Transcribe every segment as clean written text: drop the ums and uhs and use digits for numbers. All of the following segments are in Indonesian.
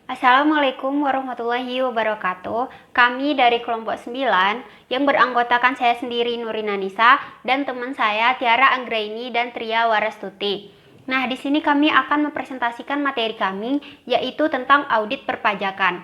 Assalamualaikum warahmatullahi wabarakatuh. Kami dari kelompok 9 yang beranggotakan saya sendiri Nurina Nisa dan teman saya Tiara Anggraini dan Tria Warastuti. Nah, di sini kami akan mempresentasikan materi kami yaitu tentang audit perpajakan.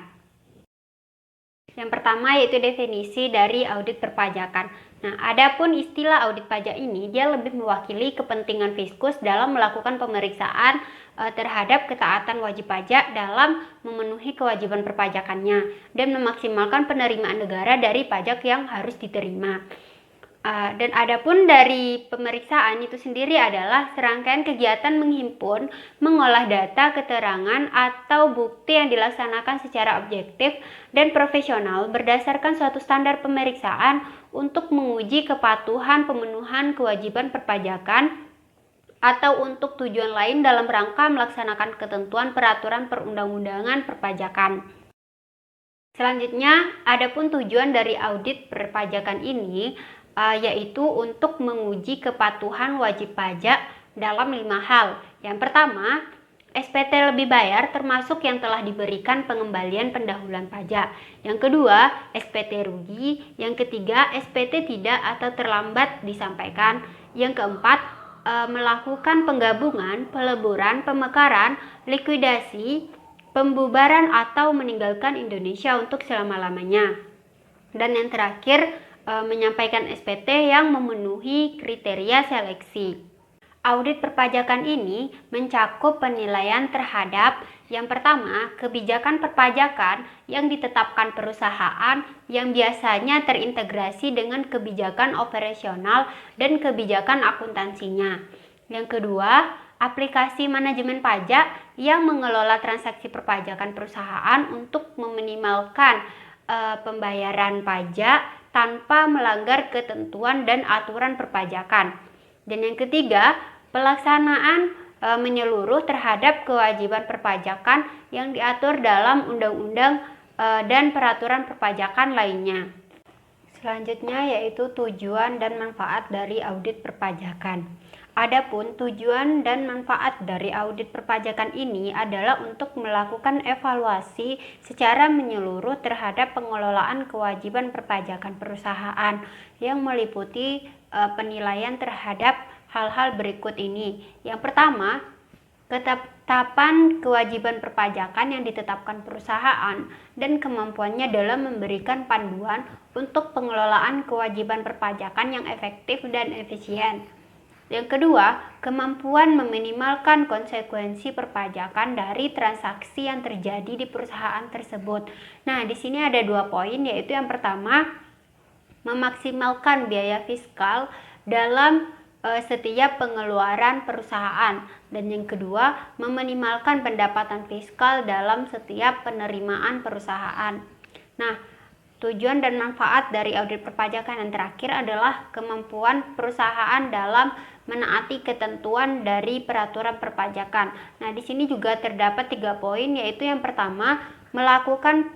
Yang pertama yaitu definisi dari audit perpajakan. Nah, adapun istilah audit pajak ini dia lebih mewakili kepentingan Fiskus dalam melakukan pemeriksaan terhadap ketaatan wajib pajak dalam memenuhi kewajiban perpajakannya dan memaksimalkan penerimaan negara dari pajak yang harus diterima. Dan adapun dari pemeriksaan itu sendiri adalah serangkaian kegiatan menghimpun, mengolah data, keterangan, atau bukti yang dilaksanakan secara objektif dan profesional berdasarkan suatu standar pemeriksaan untuk menguji kepatuhan pemenuhan kewajiban perpajakan atau untuk tujuan lain dalam rangka melaksanakan ketentuan peraturan perundang-undangan perpajakan. Selanjutnya, adapun tujuan dari audit perpajakan ini yaitu untuk menguji kepatuhan wajib pajak dalam 5 hal. Yang pertama, SPT lebih bayar termasuk yang telah diberikan pengembalian pendahuluan pajak. Yang kedua, SPT rugi. Yang ketiga, SPT tidak atau terlambat disampaikan. Yang keempat, melakukan penggabungan, peleburan, pemekaran, likuidasi, pembubaran atau meninggalkan Indonesia untuk selama-lamanya. Dan yang terakhir, menyampaikan SPT yang memenuhi kriteria seleksi. Audit perpajakan ini mencakup penilaian terhadap yang pertama, kebijakan perpajakan yang ditetapkan perusahaan yang biasanya terintegrasi dengan kebijakan operasional dan kebijakan akuntansinya. Yang kedua, aplikasi manajemen pajak yang mengelola transaksi perpajakan perusahaan untuk meminimalkan pembayaran pajak tanpa melanggar ketentuan dan aturan perpajakan. Dan yang ketiga, pelaksanaan menyeluruh terhadap kewajiban perpajakan yang diatur dalam undang-undang dan peraturan perpajakan lainnya. Selanjutnya yaitu tujuan dan manfaat dari audit perpajakan. Adapun tujuan dan manfaat dari audit perpajakan ini adalah untuk melakukan evaluasi secara menyeluruh terhadap pengelolaan kewajiban perpajakan perusahaan yang meliputi penilaian terhadap hal-hal berikut ini. Yang pertama, ketetapan kewajiban perpajakan yang ditetapkan perusahaan dan kemampuannya dalam memberikan panduan untuk pengelolaan kewajiban perpajakan yang efektif dan efisien. Yang kedua, kemampuan meminimalkan konsekuensi perpajakan dari transaksi yang terjadi di perusahaan tersebut. Nah, di sini ada 2 poin, yaitu yang pertama, memaksimalkan biaya fiskal dalam setiap pengeluaran perusahaan, dan yang kedua, meminimalkan pendapatan fiskal dalam setiap penerimaan perusahaan. Nah, tujuan dan manfaat dari audit perpajakan yang terakhir adalah kemampuan perusahaan dalam menaati ketentuan dari peraturan perpajakan. Nah, di sini juga terdapat 3 poin, yaitu yang pertama, melakukan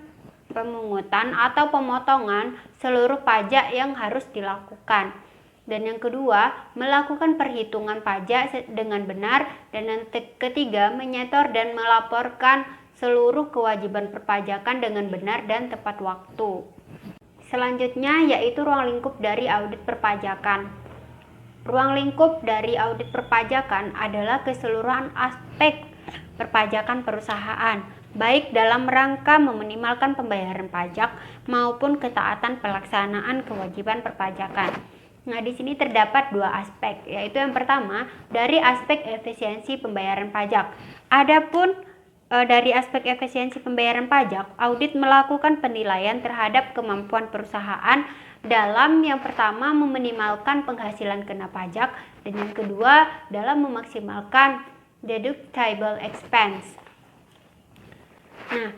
pemungutan atau pemotongan seluruh pajak yang harus dilakukan. Dan yang kedua, melakukan perhitungan pajak dengan benar. Dan yang ketiga, menyetor dan melaporkan seluruh kewajiban perpajakan dengan benar dan tepat waktu. Selanjutnya yaitu ruang lingkup dari audit perpajakan. Ruang lingkup dari audit perpajakan adalah keseluruhan aspek perpajakan perusahaan, baik dalam rangka meminimalkan pembayaran pajak maupun ketaatan pelaksanaan kewajiban perpajakan. Nah, di sini terdapat 2 aspek, yaitu yang pertama dari aspek efisiensi pembayaran pajak. Adapun dari aspek efisiensi pembayaran pajak, audit melakukan penilaian terhadap kemampuan perusahaan dalam yang pertama meminimalkan penghasilan kena pajak, dan yang kedua dalam memaksimalkan deductible expense. Nah,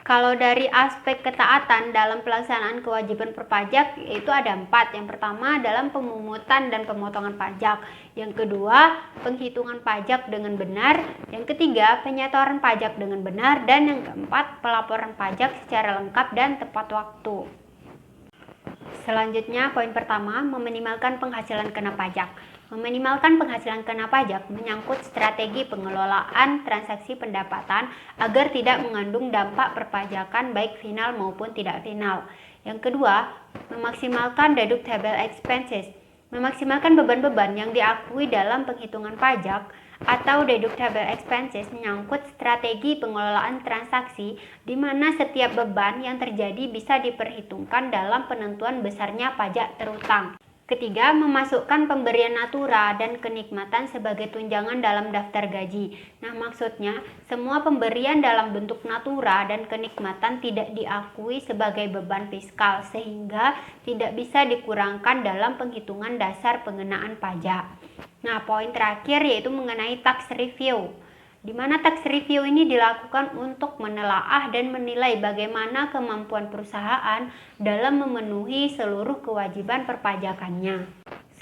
kalau dari aspek ketaatan dalam pelaksanaan kewajiban perpajak yaitu ada 4. Yang pertama dalam pemungutan dan pemotongan pajak. Yang kedua, penghitungan pajak dengan benar. Yang ketiga, penyetoran pajak dengan benar. Dan yang keempat, pelaporan pajak secara lengkap dan tepat waktu. Selanjutnya, poin pertama, meminimalkan penghasilan kena pajak. Meminimalkan penghasilan kena pajak menyangkut strategi pengelolaan transaksi pendapatan agar tidak mengandung dampak perpajakan baik final maupun tidak final. Yang kedua, memaksimalkan deductible expenses. Memaksimalkan beban-beban yang diakui dalam penghitungan pajak atau deductible expenses menyangkut strategi pengelolaan transaksi di mana setiap beban yang terjadi bisa diperhitungkan dalam penentuan besarnya pajak terutang. Ketiga, memasukkan pemberian natura dan kenikmatan sebagai tunjangan dalam daftar gaji. Nah, maksudnya semua pemberian dalam bentuk natura dan kenikmatan tidak diakui sebagai beban fiskal sehingga tidak bisa dikurangkan dalam penghitungan dasar pengenaan pajak. Nah, poin terakhir yaitu mengenai tax review, di mana tax review ini dilakukan untuk menelaah dan menilai bagaimana kemampuan perusahaan dalam memenuhi seluruh kewajiban perpajakannya.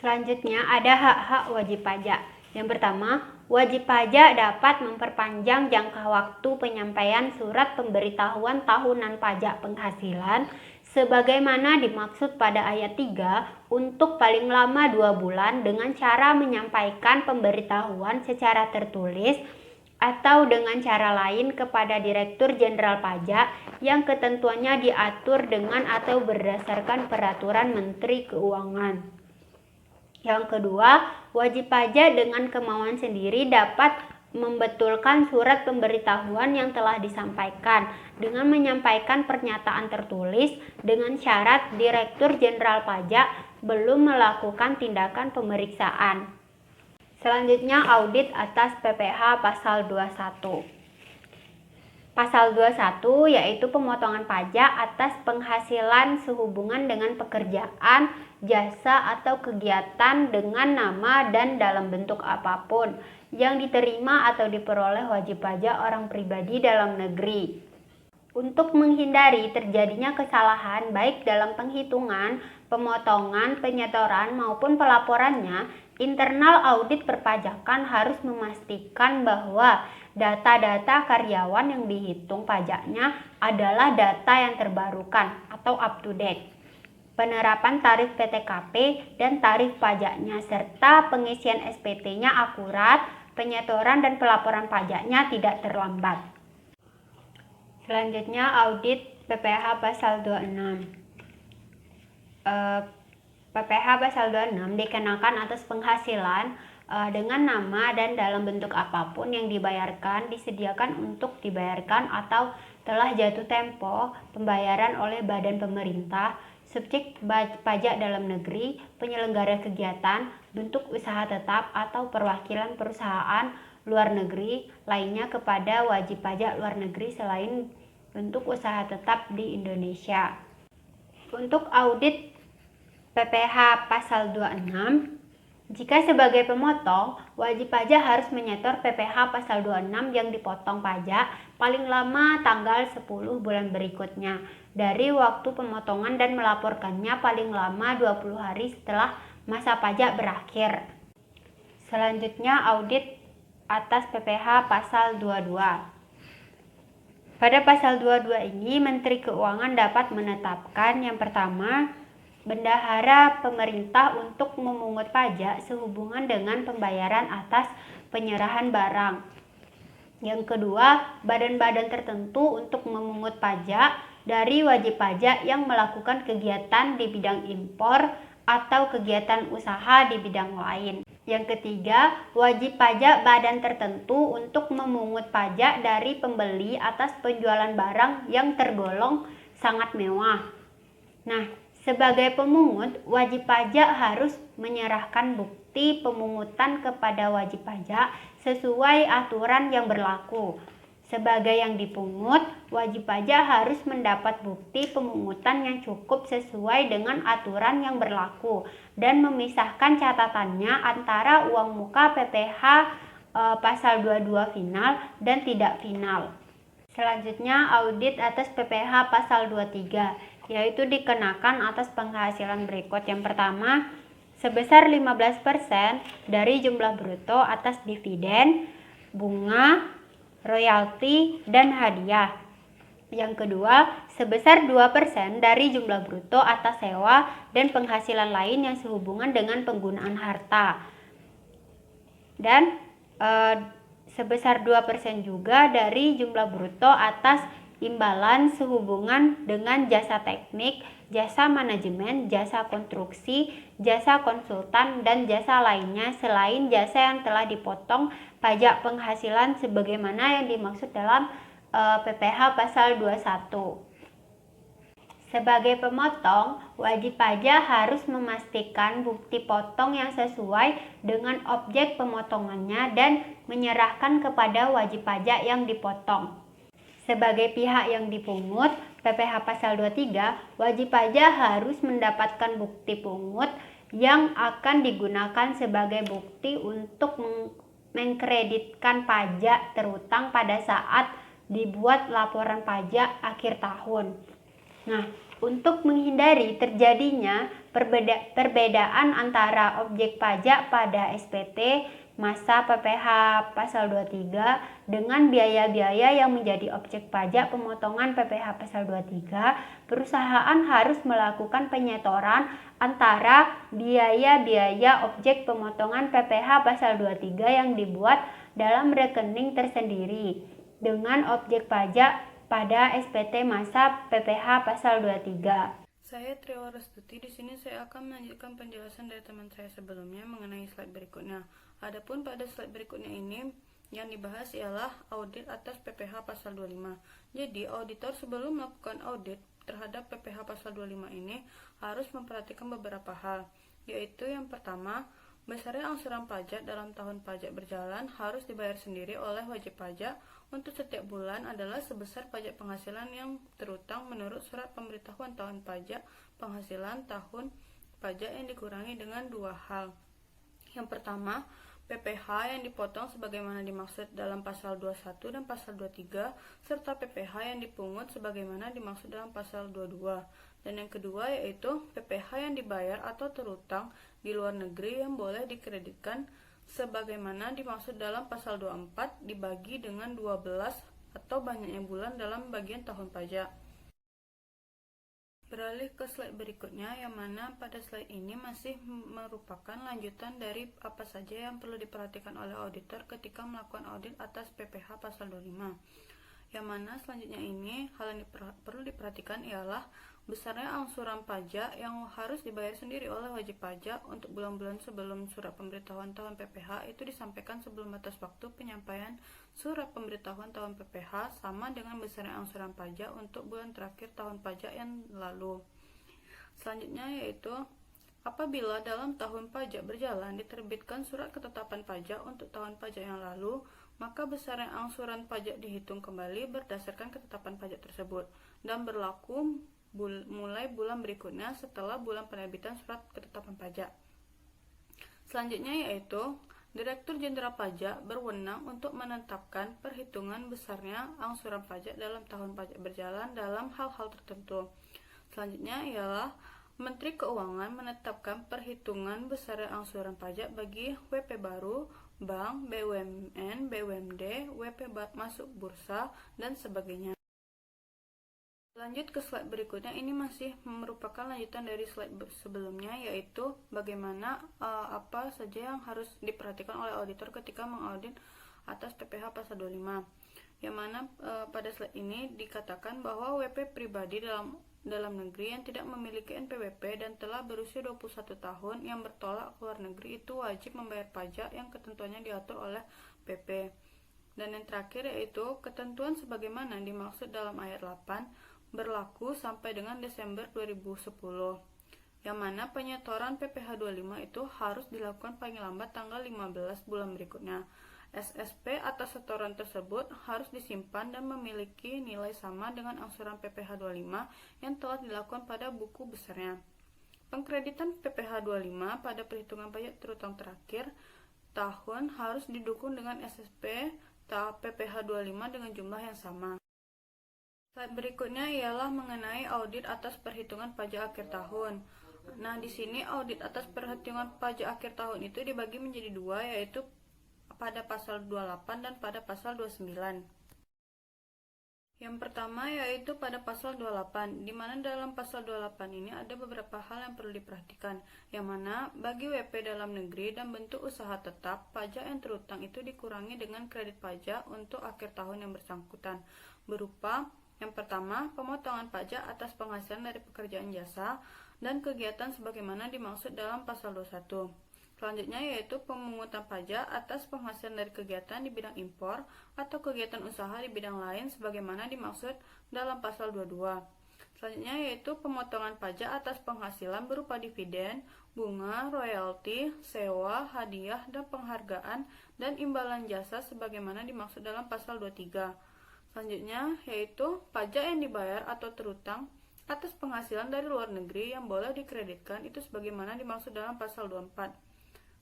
Selanjutnya ada hak-hak wajib pajak. Yang pertama, wajib pajak dapat memperpanjang jangka waktu penyampaian surat pemberitahuan tahunan pajak penghasilan sebagaimana dimaksud pada ayat 3 untuk paling lama 2 bulan dengan cara menyampaikan pemberitahuan secara tertulis atau dengan cara lain kepada Direktur Jenderal Pajak yang ketentuannya diatur dengan atau berdasarkan peraturan Menteri Keuangan. Yang kedua, wajib pajak dengan kemauan sendiri dapat membetulkan surat pemberitahuan yang telah disampaikan dengan menyampaikan pernyataan tertulis dengan syarat Direktur Jenderal Pajak belum melakukan tindakan pemeriksaan. Selanjutnya audit atas PPh pasal 21. Pasal 21 yaitu pemotongan pajak atas penghasilan sehubungan dengan pekerjaan, jasa atau kegiatan dengan nama dan dalam bentuk apapun yang diterima atau diperoleh wajib pajak orang pribadi dalam negeri. Untuk menghindari terjadinya kesalahan baik dalam penghitungan, pemotongan, penyetoran maupun pelaporannya, internal audit perpajakan harus memastikan bahwa data-data karyawan yang dihitung pajaknya adalah data yang terbarukan atau up to date. Penerapan tarif PTKP dan tarif pajaknya serta pengisian SPT-nya akurat, penyetoran dan pelaporan pajaknya tidak terlambat. Selanjutnya audit PPh pasal 26. PPh pasal 26 dikenakan atas penghasilan dengan nama dan dalam bentuk apapun yang dibayarkan, disediakan untuk dibayarkan atau telah jatuh tempo pembayaran oleh badan pemerintah, subjek pajak dalam negeri, penyelenggara kegiatan, bentuk usaha tetap atau perwakilan perusahaan luar negeri lainnya kepada wajib pajak luar negeri selain bentuk usaha tetap di Indonesia. Untuk audit PPh pasal 26, jika sebagai pemotong, wajib pajak harus menyetor PPh pasal 26 yang dipotong pajak paling lama tanggal 10 bulan berikutnya dari waktu pemotongan dan melaporkannya paling lama 20 hari setelah masa pajak berakhir. Selanjutnya audit atas PPh pasal 22. Pada pasal 22 ini, Menteri Keuangan dapat menetapkan yang pertama, bendahara pemerintah untuk memungut pajak sehubungan dengan pembayaran atas penyerahan barang. Yang kedua, badan-badan tertentu untuk memungut pajak dari wajib pajak yang melakukan kegiatan di bidang impor atau kegiatan usaha di bidang lain. Yang ketiga, wajib pajak badan tertentu untuk memungut pajak dari pembeli atas penjualan barang yang tergolong sangat mewah. Nah, sebagai pemungut, wajib pajak harus menyerahkan bukti pemungutan kepada wajib pajak sesuai aturan yang berlaku. Sebagai yang dipungut, wajib pajak harus mendapat bukti pemungutan yang cukup sesuai dengan aturan yang berlaku dan memisahkan catatannya antara uang muka PPh pasal 22 final dan tidak final. Selanjutnya audit atas PPh pasal 23, yaitu dikenakan atas penghasilan berikut. Yang pertama, sebesar 15% dari jumlah bruto atas dividen, bunga, royalti, dan hadiah. Yang kedua, sebesar 2% dari jumlah bruto atas sewa dan penghasilan lain yang sehubungan dengan penggunaan harta. dan sebesar 2% juga dari jumlah bruto atas imbalan sehubungan dengan jasa teknik, jasa manajemen, jasa konstruksi, jasa konsultan, dan jasa lainnya selain jasa yang telah dipotong pajak penghasilan sebagaimana yang dimaksud dalam PPh pasal 21. Sebagai pemotong, wajib pajak harus memastikan bukti potong yang sesuai dengan objek pemotongannya dan menyerahkan kepada wajib pajak yang dipotong. Sebagai pihak yang dipungut, PPh pasal 23, wajib pajak harus mendapatkan bukti pungut yang akan digunakan sebagai bukti untuk mengkreditkan pajak terutang pada saat dibuat laporan pajak akhir tahun. Nah, untuk menghindari terjadinya perbedaan antara objek pajak pada SPT masa PPh pasal 23 dengan biaya-biaya yang menjadi objek pajak pemotongan PPh pasal 23, perusahaan harus melakukan penyetoran antara biaya-biaya objek pemotongan PPh pasal 23 yang dibuat dalam rekening tersendiri dengan objek pajak pada SPT masa PPh pasal 23. Saya Trio Restuti. Di sini saya akan melanjutkan penjelasan dari teman saya sebelumnya mengenai slide berikutnya. Adapun pada slide berikutnya ini yang dibahas ialah audit atas PPh pasal 25. Jadi, auditor sebelum melakukan audit terhadap PPh pasal 25 ini harus memperhatikan beberapa hal, yaitu yang pertama, besarnya angsuran pajak dalam tahun pajak berjalan harus dibayar sendiri oleh wajib pajak untuk setiap bulan adalah sebesar pajak penghasilan yang terutang menurut surat pemberitahuan tahun pajak penghasilan tahun pajak yang dikurangi dengan dua hal. Yang pertama, PPh yang dipotong sebagaimana dimaksud dalam pasal 21 dan pasal 23 serta PPh yang dipungut sebagaimana dimaksud dalam pasal 22. Dan yang kedua yaitu PPh yang dibayar atau terutang di luar negeri yang boleh dikreditkan sebagaimana dimaksud dalam pasal 24 dibagi dengan 12 atau banyaknya bulan dalam bagian tahun pajak. Beralih ke slide berikutnya, yang mana pada slide ini masih merupakan lanjutan dari apa saja yang perlu diperhatikan oleh auditor ketika melakukan audit atas PPh pasal 25. Yang mana selanjutnya ini hal yang perlu diperhatikan ialah besarnya angsuran pajak yang harus dibayar sendiri oleh wajib pajak untuk bulan-bulan sebelum surat pemberitahuan tahun PPh itu disampaikan sebelum batas waktu penyampaian surat pemberitahuan tahun PPh sama dengan besarnya angsuran pajak untuk bulan terakhir tahun pajak yang lalu. Selanjutnya yaitu apabila dalam tahun pajak berjalan diterbitkan surat ketetapan pajak untuk tahun pajak yang lalu, maka besarnya angsuran pajak dihitung kembali berdasarkan ketetapan pajak tersebut dan berlaku mulai bulan berikutnya setelah bulan penerbitan surat ketetapan pajak. Selanjutnya yaitu Direktur Jenderal Pajak berwenang untuk menetapkan perhitungan besarnya angsuran pajak dalam tahun pajak berjalan dalam hal-hal tertentu. Selanjutnya ialah Menteri Keuangan menetapkan perhitungan besarnya angsuran pajak bagi WP baru, bank, BUMN, BUMD, WP masuk bursa, dan sebagainya. Lanjut ke slide berikutnya, ini masih merupakan lanjutan dari slide sebelumnya, yaitu bagaimana apa saja yang harus diperhatikan oleh auditor ketika mengaudit atas PPh pasal 25. Yang mana pada slide ini dikatakan bahwa WP pribadi dalam negeri yang tidak memiliki NPWP dan telah berusia 21 tahun yang bertolak ke luar negeri itu wajib membayar pajak yang ketentuannya diatur oleh PP. Dan yang terakhir yaitu ketentuan sebagaimana dimaksud dalam ayat 8 berlaku sampai dengan Desember 2010, yang mana penyetoran PPh 25 itu harus dilakukan paling lambat tanggal 15 bulan berikutnya. SSP atas setoran tersebut harus disimpan dan memiliki nilai sama dengan angsuran PPh 25 yang telah dilakukan pada buku besarnya. Pengkreditan PPh 25 pada perhitungan pajak terutang terakhir tahun harus didukung dengan SSP tahap PPh 25 dengan jumlah yang sama. Slide berikutnya ialah mengenai audit atas perhitungan pajak akhir tahun. Nah, di sini audit atas perhitungan pajak akhir tahun itu dibagi menjadi dua, yaitu pada pasal 28 dan pada pasal 29. Yang pertama yaitu pada pasal 28, di mana dalam pasal 28 ini ada beberapa hal yang perlu diperhatikan, yang mana bagi WP dalam negeri dan bentuk usaha tetap, pajak yang terutang itu dikurangi dengan kredit pajak untuk akhir tahun yang bersangkutan, berupa yang pertama, pemotongan pajak atas penghasilan dari pekerjaan jasa dan kegiatan sebagaimana dimaksud dalam pasal 21. Selanjutnya yaitu pemungutan pajak atas penghasilan dari kegiatan di bidang impor atau kegiatan usaha di bidang lain sebagaimana dimaksud dalam pasal 22. Selanjutnya yaitu pemotongan pajak atas penghasilan berupa dividen, bunga, royalti, sewa, hadiah, dan penghargaan dan imbalan jasa sebagaimana dimaksud dalam pasal 23. Selanjutnya yaitu pajak yang dibayar atau terutang atas penghasilan dari luar negeri yang boleh dikreditkan itu sebagaimana dimaksud dalam pasal 24.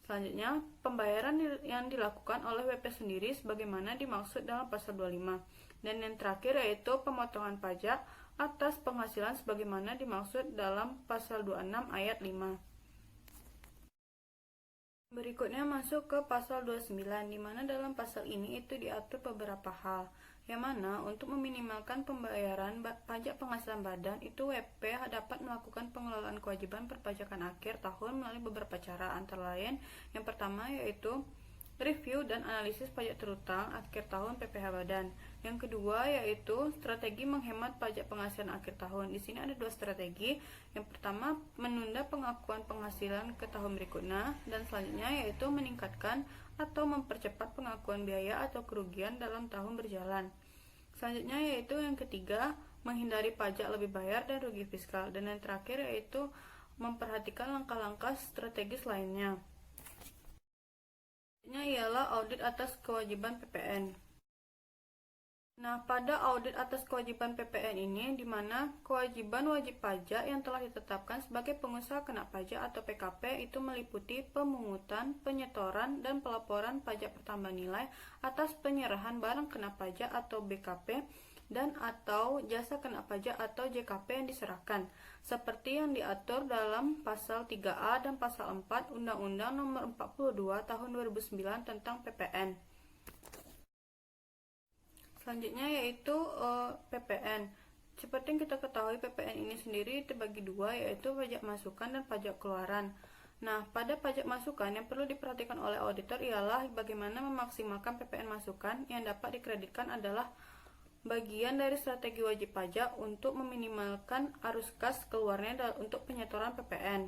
Selanjutnya, pembayaran yang dilakukan oleh WP sendiri sebagaimana dimaksud dalam pasal 25. Dan yang terakhir yaitu pemotongan pajak atas penghasilan sebagaimana dimaksud dalam pasal 26 ayat 5. Berikutnya masuk ke pasal 29, di mana dalam pasal ini itu diatur beberapa hal, yang mana untuk meminimalkan pembayaran pajak penghasilan badan itu WP dapat melakukan pengelolaan kewajiban perpajakan akhir tahun melalui beberapa cara, antara lain yang pertama yaitu review dan analisis pajak terutang akhir tahun PPh badan. Yang kedua yaitu strategi menghemat pajak penghasilan akhir tahun. Di sini ada dua strategi. Yang pertama menunda pengakuan penghasilan ke tahun berikutnya, dan selanjutnya yaitu meningkatkan atau mempercepat pengakuan biaya atau kerugian dalam tahun berjalan. Selanjutnya yaitu yang ketiga menghindari pajak lebih bayar dan rugi fiskal, dan yang terakhir yaitu memperhatikan langkah-langkah strategis lainnya. Ialah audit atas kewajiban PPN. Nah, pada audit atas kewajiban PPN ini, di mana kewajiban wajib pajak yang telah ditetapkan sebagai pengusaha kena pajak atau PKP itu meliputi pemungutan, penyetoran, dan pelaporan pajak pertambahan nilai atas penyerahan barang kena pajak atau BKP dan atau jasa kena pajak atau JKP yang diserahkan, seperti yang diatur dalam pasal 3A dan pasal 4 Undang-Undang Nomor 42 Tahun 2009 tentang PPN. Selanjutnya yaitu PPN. Seperti yang kita ketahui, PPN ini sendiri terbagi dua, yaitu pajak masukan dan pajak keluaran. Nah, pada pajak masukan yang perlu diperhatikan oleh auditor ialah bagaimana memaksimalkan PPN masukan yang dapat dikreditkan adalah bagian dari strategi wajib pajak untuk meminimalkan arus kas keluarnya untuk penyetoran PPN.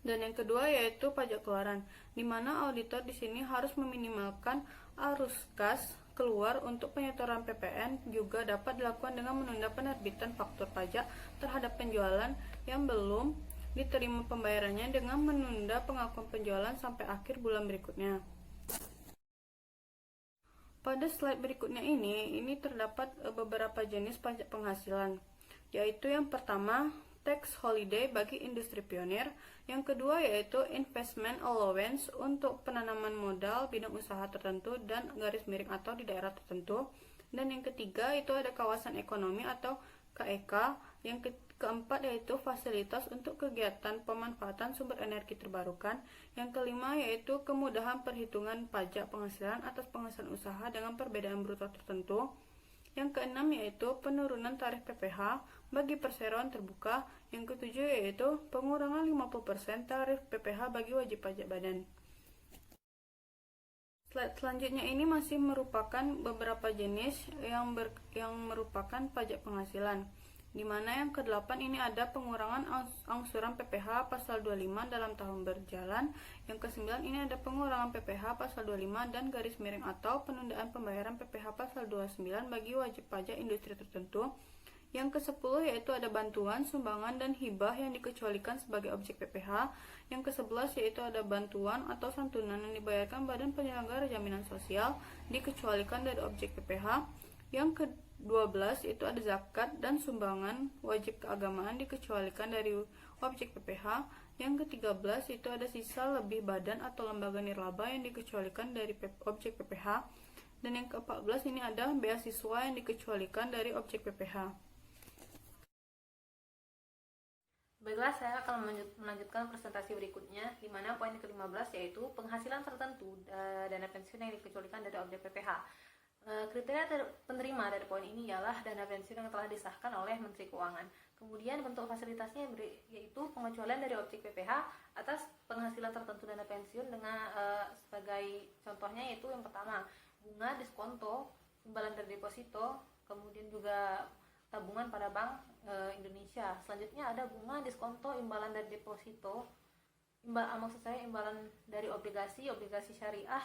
Dan yang kedua yaitu pajak keluaran, di mana auditor di sini harus meminimalkan arus kas keluar untuk penyetoran PPN juga dapat dilakukan dengan menunda penerbitan faktur pajak terhadap penjualan yang belum diterima pembayarannya dengan menunda pengakuan penjualan sampai akhir bulan berikutnya. Pada slide berikutnya ini terdapat beberapa jenis pajak penghasilan, yaitu yang pertama tax holiday bagi industri pionir, yang kedua yaitu investment allowance untuk penanaman modal bidang usaha tertentu dan garis miring atau di daerah tertentu, dan yang ketiga itu ada kawasan ekonomi atau KEK, yang keempat yaitu fasilitas untuk kegiatan pemanfaatan sumber energi terbarukan, yang kelima yaitu kemudahan perhitungan pajak penghasilan atas penghasilan usaha dengan perbedaan bruto tertentu, yang keenam yaitu penurunan tarif PPh bagi perseroan terbuka, yang ketujuh yaitu pengurangan 50% tarif PPh bagi wajib pajak badan. Slide selanjutnya ini masih merupakan beberapa jenis yang merupakan pajak penghasilan, di mana yang ke-8 ini ada pengurangan angsuran PPh pasal 25 dalam tahun berjalan, yang ke-9 ini ada pengurangan PPh pasal 25 dan garis miring atau penundaan pembayaran PPh pasal 29 bagi wajib pajak industri tertentu, yang ke-10 yaitu ada bantuan, sumbangan, dan hibah yang dikecualikan sebagai objek PPh, yang ke-11 yaitu ada bantuan atau santunan yang dibayarkan Badan Penyelenggara Jaminan Sosial dikecualikan dari objek PPh, yang ke-12 itu ada zakat dan sumbangan wajib keagamaan dikecualikan dari objek PPh, yang ke-13 itu ada sisa lebih badan atau lembaga nirlaba yang dikecualikan dari objek PPh, dan yang ke-14 ini ada beasiswa yang dikecualikan dari objek PPh. Baiklah, saya akan melanjutkan presentasi berikutnya, di mana poin ke-15 yaitu penghasilan tertentu dana pensiun yang dikecualikan dari objek PPh. Kriteria penerima dari poin ini ialah dana pensiun yang telah disahkan oleh Menteri Keuangan. Kemudian bentuk fasilitasnya yaitu pengecualian dari objek PPh atas penghasilan tertentu dana pensiun dengan sebagai contohnya yaitu yang pertama bunga diskonto, imbalan dari deposito, kemudian juga tabungan pada Bank Indonesia. Selanjutnya ada bunga diskonto, imbalan dari deposito, maksud saya imbalan dari obligasi syariah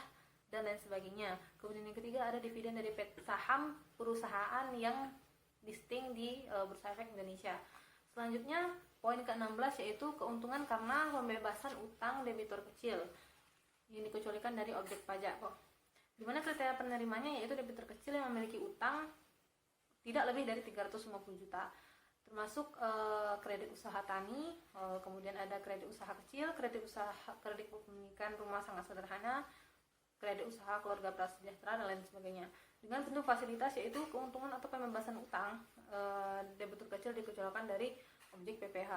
dan lain sebagainya. Kemudian yang ketiga ada dividen dari saham perusahaan yang listing di Bursa Efek Indonesia. Selanjutnya poin ke-16 yaitu keuntungan karena pembebasan utang debitur kecil yang dikecualikan dari objek pajak. Di mana kriteria penerimanya yaitu debitur kecil yang memiliki utang tidak lebih dari 350 juta. Termasuk kredit usaha tani, kemudian ada kredit usaha kecil, kredit kepemilikan rumah sangat sederhana, kredit usaha keluarga prasejahtera dan lain sebagainya. Dengan bentuk fasilitas yaitu keuntungan atau pembebasan utang, debitur kecil dikecualikan dari objek PPh.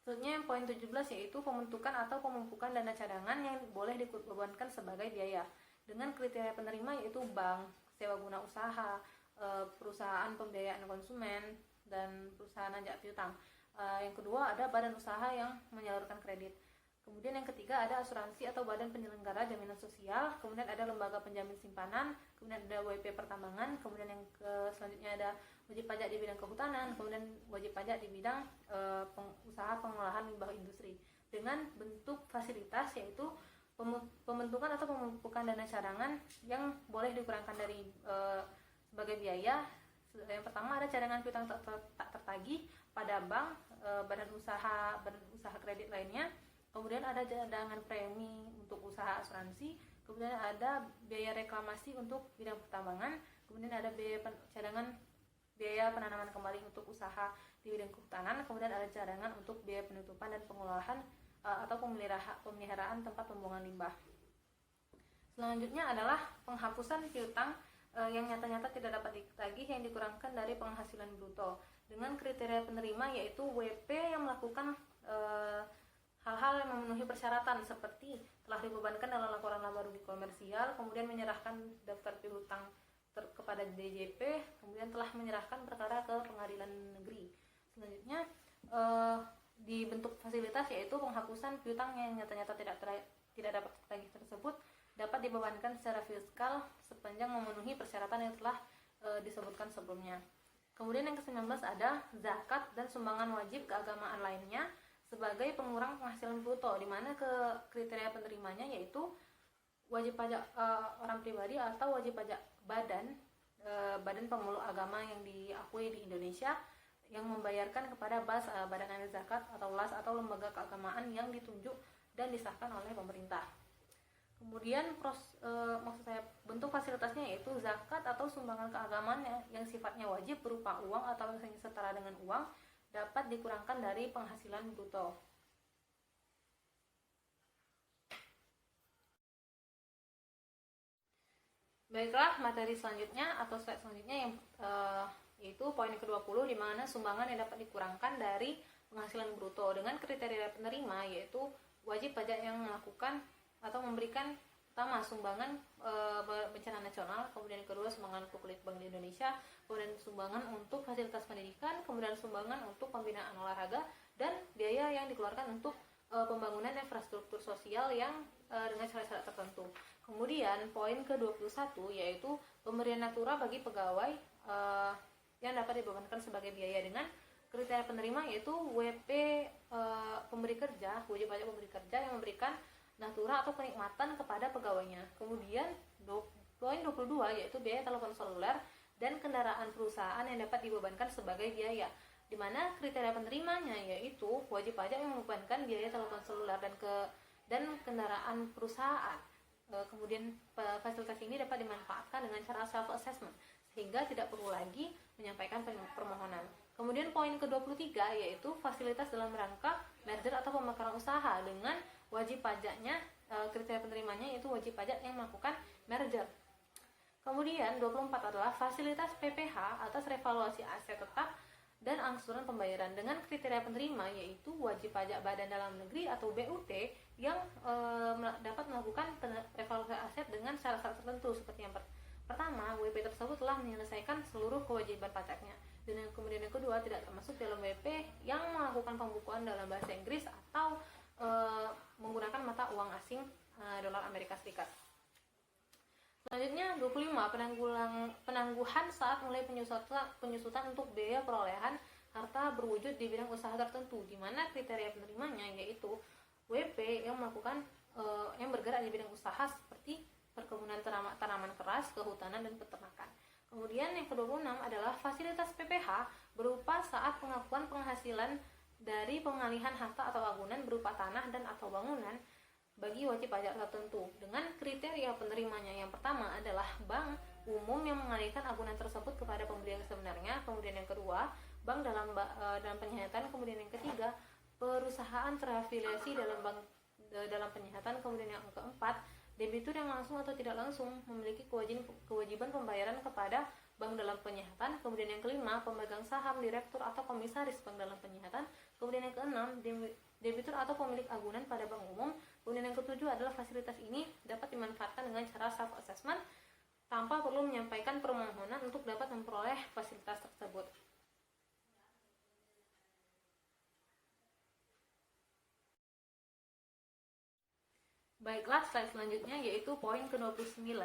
Selanjutnya poin 17 yaitu pembentukan atau pemupukan dana cadangan yang boleh dibebankan sebagai biaya. Dengan kriteria penerima yaitu bank, sewa guna usaha, perusahaan pembiayaan konsumen, dan perusahaan ajak piutang. Yang kedua ada badan usaha yang menyalurkan kredit. Kemudian yang ketiga ada asuransi atau badan penyelenggara jaminan sosial, kemudian ada lembaga penjamin simpanan, kemudian ada WP pertambangan, kemudian yang selanjutnya ada wajib pajak di bidang kehutanan, kemudian wajib pajak di bidang usaha pengolahan limbah industri. Dengan bentuk fasilitas yaitu pembentukan atau pemupukan dana cadangan yang boleh dikurangkan dari sebagai biaya. Yang pertama ada cadangan piutang tak tertagih pada bank, badan usaha kredit lainnya. Kemudian ada cadangan premi untuk usaha asuransi, kemudian ada biaya reklamasi untuk bidang pertambangan, kemudian ada biaya penanaman kembali untuk usaha di bidang kehutanan, kemudian ada cadangan untuk biaya penutupan dan pengolahan atau pemeliharaan tempat pembuangan limbah. Selanjutnya adalah penghapusan piutang yang nyata-nyata tidak dapat ditagih yang dikurangkan dari penghasilan bruto. Dengan kriteria penerima yaitu WP yang melakukan hal-hal yang memenuhi persyaratan seperti telah dibebankan dalam laporan laba rugi komersial, kemudian menyerahkan daftar piutang kepada DJP, kemudian telah menyerahkan perkara ke pengadilan negeri. Selanjutnya di bentuk fasilitas yaitu penghapusan piutang yang nyata-nyata tidak dapat ditagih tersebut dapat dibebankan secara fiskal sepanjang memenuhi persyaratan yang telah disebutkan sebelumnya. Kemudian yang ke-19 ada zakat dan sumbangan wajib keagamaan lainnya sebagai pengurang penghasilan bruto, di mana ke kriteria penerimanya yaitu wajib pajak orang pribadi atau wajib pajak badan pemeluk agama yang diakui di Indonesia yang membayarkan kepada BAS, Badan Amil Zakat atau LAS atau lembaga keagamaan yang ditunjuk dan disahkan oleh pemerintah. Kemudian bentuk fasilitasnya yaitu zakat atau sumbangan keagamaan yang sifatnya wajib berupa uang atau yang setara dengan uang dapat dikurangkan dari penghasilan bruto. Baiklah, materi selanjutnya atau slide selanjutnya yang yaitu poin ke-20 di mana sumbangan yang dapat dikurangkan dari penghasilan bruto dengan kriteria penerima yaitu wajib pajak yang melakukan atau memberikan pertama sumbangan bencana nasional, kemudian kedua sumbangan kulit Bank Indonesia, kemudian sumbangan untuk fasilitas pendidikan, kemudian sumbangan untuk pembinaan olahraga dan biaya yang dikeluarkan untuk pembangunan infrastruktur sosial yang dengan syarat-syarat tertentu. Kemudian poin ke-21 yaitu pemberian natura bagi pegawai yang dapat dibebankan sebagai biaya dengan kriteria penerima yaitu WP pemberi kerja, wajib pajak pemberi kerja yang memberikan natura atau kenikmatan kepada pegawainya. Kemudian poin 22 yaitu biaya telepon seluler dan kendaraan perusahaan yang dapat dibebankan sebagai biaya, di mana kriteria penerimanya yaitu wajib pajak yang membebankan biaya telepon seluler dan kendaraan perusahaan. Kemudian fasilitas ini dapat dimanfaatkan dengan cara self assessment sehingga tidak perlu lagi menyampaikan permohonan. Kemudian poin ke-23 yaitu fasilitas dalam rangka merger atau pemekaran usaha dengan wajib pajaknya, kriteria penerimanya yaitu wajib pajak yang melakukan merger. Kemudian 24 adalah fasilitas PPh atas revaluasi aset tetap dan angsuran pembayaran dengan kriteria penerima yaitu wajib pajak badan dalam negeri atau BUT yang dapat melakukan revaluasi aset dengan syarat-syarat tertentu seperti yang Pertama, WP tersebut telah menyelesaikan seluruh kewajiban pajaknya. Dan kemudian yang kedua, tidak termasuk dalam WP yang melakukan pembukuan dalam bahasa Inggris atau menggunakan mata uang asing dolar Amerika Serikat. Selanjutnya 25, penangguhan saat mulai penyusutan untuk biaya perolehan harta berwujud di bidang usaha tertentu, di mana kriteria penerimanya yaitu WP yang melakukan yang bergerak di bidang usaha seperti perkebunan tanaman keras, kehutanan, dan peternakan. Kemudian yang ke-26 adalah fasilitas PPH berupa saat pengakuan penghasilan dari pengalihan harta atau bangunan berupa tanah dan atau bangunan bagi wajib pajak tertentu dengan kriteria penerimanya. Yang pertama adalah bank umum yang mengalihkan agunan tersebut kepada pembeli yang sebenarnya. Kemudian yang kedua, bank dalam penyihatan. Kemudian yang ketiga, perusahaan terafiliasi dalam penyihatan. Kemudian yang keempat, debitur yang langsung atau tidak langsung memiliki kewajiban pembayaran kepada bank dalam penyihatan. Kemudian yang kelima, pemegang saham, direktur atau komisaris bank dalam penyihatan. Kemudian yang keenam, debitur atau pemilik agunan pada bank umum. Kemudian yang ketujuh adalah fasilitas ini dapat dimanfaatkan dengan cara self-assessment tanpa perlu menyampaikan permohonan untuk dapat memperoleh fasilitas tersebut. Baiklah, slide selanjutnya yaitu poin ke-29,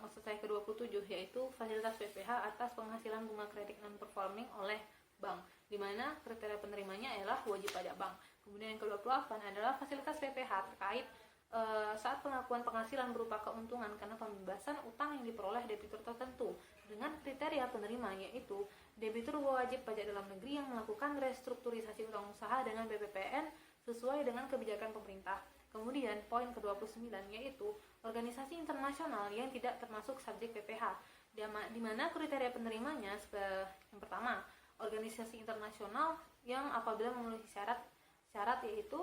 maksud saya ke-27, yaitu fasilitas PPH atas penghasilan bunga kredit non-performing oleh bank, di mana kriteria penerimanya adalah wajib pajak bank. Kemudian yang ke-28 adalah fasilitas PPH terkait saat pengakuan penghasilan berupa keuntungan karena pembebasan utang yang diperoleh debitur tertentu dengan kriteria penerima, yaitu debitur wajib pajak dalam negeri yang melakukan restrukturisasi utang usaha dengan BPPN sesuai dengan kebijakan pemerintah. Kemudian poin ke-29 yaitu organisasi internasional yang tidak termasuk subjek PPH, di mana kriteria penerimanya yang pertama, organisasi internasional yang apabila memenuhi syarat yaitu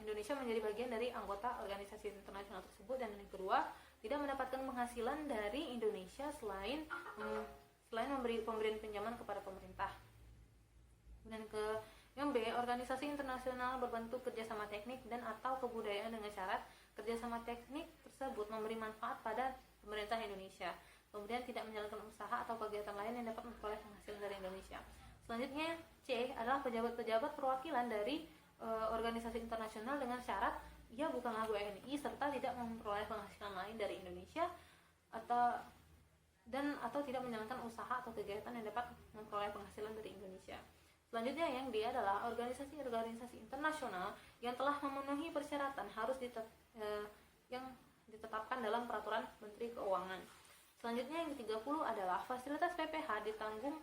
Indonesia menjadi bagian dari anggota organisasi internasional tersebut, dan yang kedua, tidak mendapatkan penghasilan dari Indonesia selain pemberian pinjaman kepada pemerintah. Dan yang B, organisasi internasional berbentuk kerjasama teknik dan atau kebudayaan dengan syarat kerjasama teknik tersebut memberi manfaat pada pemerintah Indonesia. Kemudian tidak menjalankan usaha atau kegiatan lain yang dapat memperoleh penghasilan dari Indonesia. Selanjutnya C adalah pejabat-pejabat perwakilan dari organisasi internasional dengan syarat ia bukanlah WNI serta tidak memperoleh penghasilan lain dari Indonesia atau tidak menjalankan usaha atau kegiatan yang dapat memperoleh penghasilan dari Indonesia. Selanjutnya yang D adalah organisasi-organisasi internasional yang telah memenuhi persyaratan harus yang ditetapkan dalam peraturan Menteri Keuangan. Selanjutnya yang ke-30 adalah fasilitas PPH ditanggung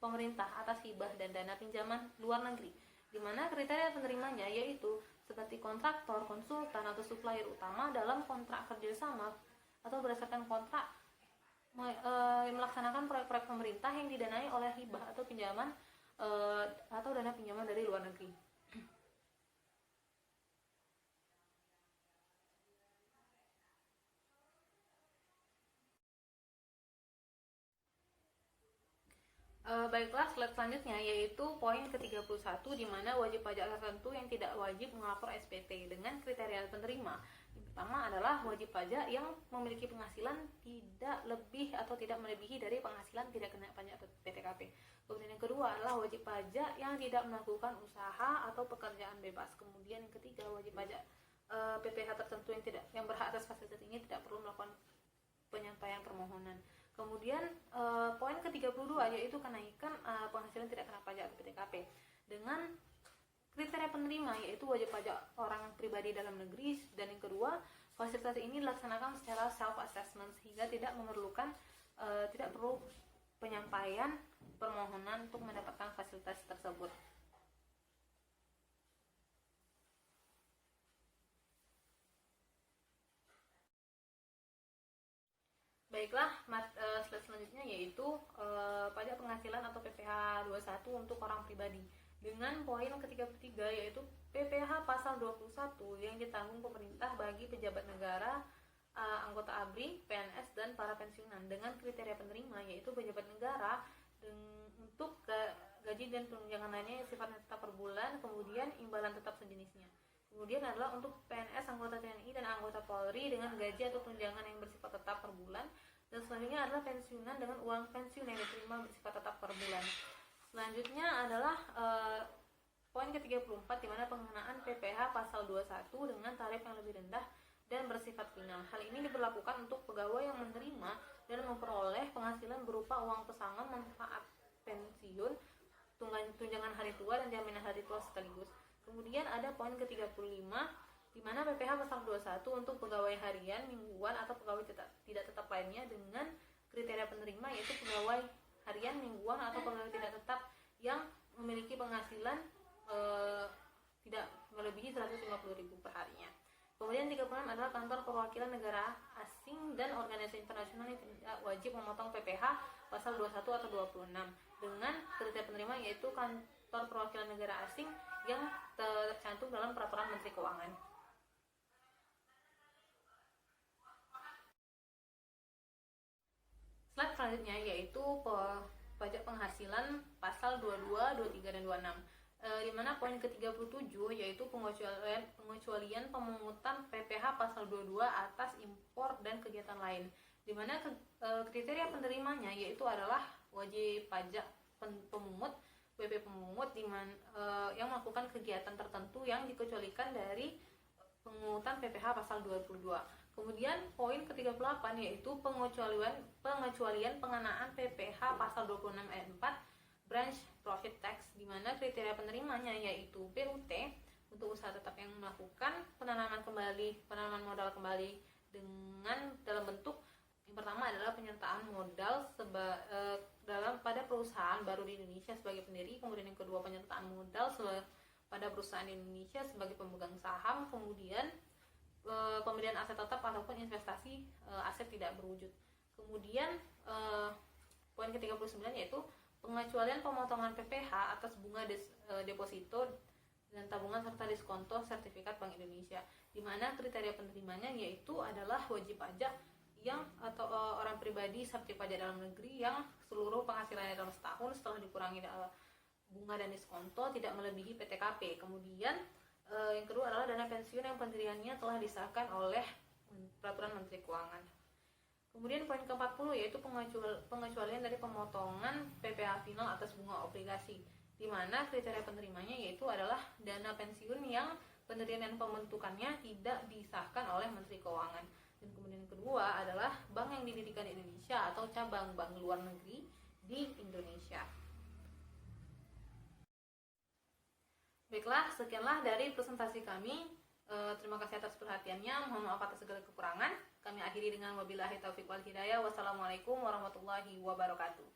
pemerintah atas hibah dan dana pinjaman luar negeri, di mana kriteria penerimanya yaitu seperti kontraktor, konsultan, atau supplier utama dalam kontrak kerjasama atau berdasarkan kontrak melaksanakan proyek-proyek pemerintah yang didanai oleh hibah atau pinjaman atau dana pinjaman dari luar negeri. Baiklah, slide selanjutnya yaitu poin ke-31, di mana wajib pajak tertentu yang tidak wajib melapor SPT dengan kriteria penerima. Yang pertama adalah wajib pajak yang memiliki penghasilan tidak lebih atau tidak melebihi dari penghasilan tidak kena pajak atau PTKP. Kemudian yang kedua adalah wajib pajak yang tidak melakukan usaha atau pekerjaan bebas. Kemudian yang ketiga, wajib pajak PPH tertentu yang berhak atas fasilitas ini tidak perlu melakukan penyampaian permohonan. Kemudian poin ke-32 yaitu kenaikan penghasilan tidak kena pajak atau PTKP dengan kriteria penerima yaitu wajib pajak orang pribadi dalam negeri, dan yang kedua, fasilitas ini dilaksanakan secara self assessment sehingga tidak perlu penyampaian permohonan untuk mendapatkan fasilitas tersebut. Baiklah, slide selanjutnya yaitu pajak penghasilan atau PPh 21 untuk orang pribadi. Dengan poin ke-33 yaitu PPh pasal 21 yang ditanggung pemerintah bagi pejabat negara, anggota ABRI, PNS, dan para pensiunan dengan kriteria penerima yaitu pejabat negara untuk gaji dan tunjangan lainnya yang sifatnya tetap per bulan, kemudian imbalan tetap sejenisnya. Kemudian adalah untuk PNS, anggota TNI, dan anggota Polri dengan gaji atau tunjangan yang bersifat tetap per bulan. Dan selanjutnya adalah pensiunan dengan uang pensiun yang diterima bersifat tetap per bulan. Selanjutnya adalah poin ke-34, di mana pengenaan PPh pasal 21 dengan tarif yang lebih rendah dan bersifat final. Hal ini diberlakukan untuk pegawai yang menerima dan memperoleh penghasilan berupa uang pesangon, manfaat pensiun, tunjangan hari tua, dan jaminan hari tua sekaligus. Kemudian ada poin ke-35, di mana PPh pasal 21 untuk pegawai harian, mingguan, atau pegawai tidak tetap lainnya dengan kriteria penerima, yaitu pegawai harian, mingguan, atau pegawai tidak tetap yang memiliki penghasilan tidak melebihi 150.000 per harinya. Kemudian 36 adalah kantor perwakilan negara asing dan organisasi internasional yang tidak wajib memotong PPh pasal 21 atau 26 dengan kriteria penerima, yaitu kantor perwakilan negara asing yang tercantum dalam peraturan Menteri Keuangan. Slide selanjutnya yaitu pajak penghasilan pasal 22, 23, dan 26. Di mana poin ke-37 yaitu pengecualian pemungutan PPh pasal 22 atas impor dan kegiatan lain. Di mana kriteria penerimanya yaitu adalah wajib pajak pemungut, WP pemungut yang melakukan kegiatan tertentu yang dikecualikan dari pemungutan PPh pasal 22. Kemudian poin ke-38 yaitu pengecualian pengenaan PPh pasal 26 ayat 4 branch profit tax, di mana kriteria penerimanya yaitu BUT untuk usaha tetap yang melakukan penanaman modal kembali dengan dalam bentuk yang pertama adalah penyertaan modal pada perusahaan baru di Indonesia sebagai pendiri, kemudian yang kedua penyertaan modal pada perusahaan di Indonesia sebagai pemegang saham, kemudian pembelian aset tetap ataupun investasi aset tidak berwujud. Kemudian poin ke-39 yaitu pengecualian pemotongan PPh atas bunga deposito dan tabungan serta diskonto sertifikat Bank Indonesia, di mana kriteria penerimanya yaitu adalah wajib pajak atau orang pribadi subjek pajak dalam negeri yang seluruh penghasilannya dalam setahun setelah dikurangi bunga dan diskonto tidak melebihi PTKP. Kemudian yang kedua adalah dana pensiun yang pendiriannya telah disahkan oleh peraturan Menteri Keuangan. Kemudian poin ke-40 yaitu pengecualian dari pemotongan PPh final atas bunga obligasi, di mana kriteria penerimanya yaitu adalah dana pensiun yang pendirian dan pembentukannya tidak disahkan oleh Menteri Keuangan. Dan kemudian yang kedua adalah bank yang didirikan di Indonesia atau cabang bank luar negeri di Indonesia. Baiklah, sekianlah dari presentasi kami. Terima kasih atas perhatiannya. Mohon maaf atas segala kekurangan. Kami akhiri dengan wabillahi taufiq wal hidayah. Wassalamualaikum warahmatullahi wabarakatuh.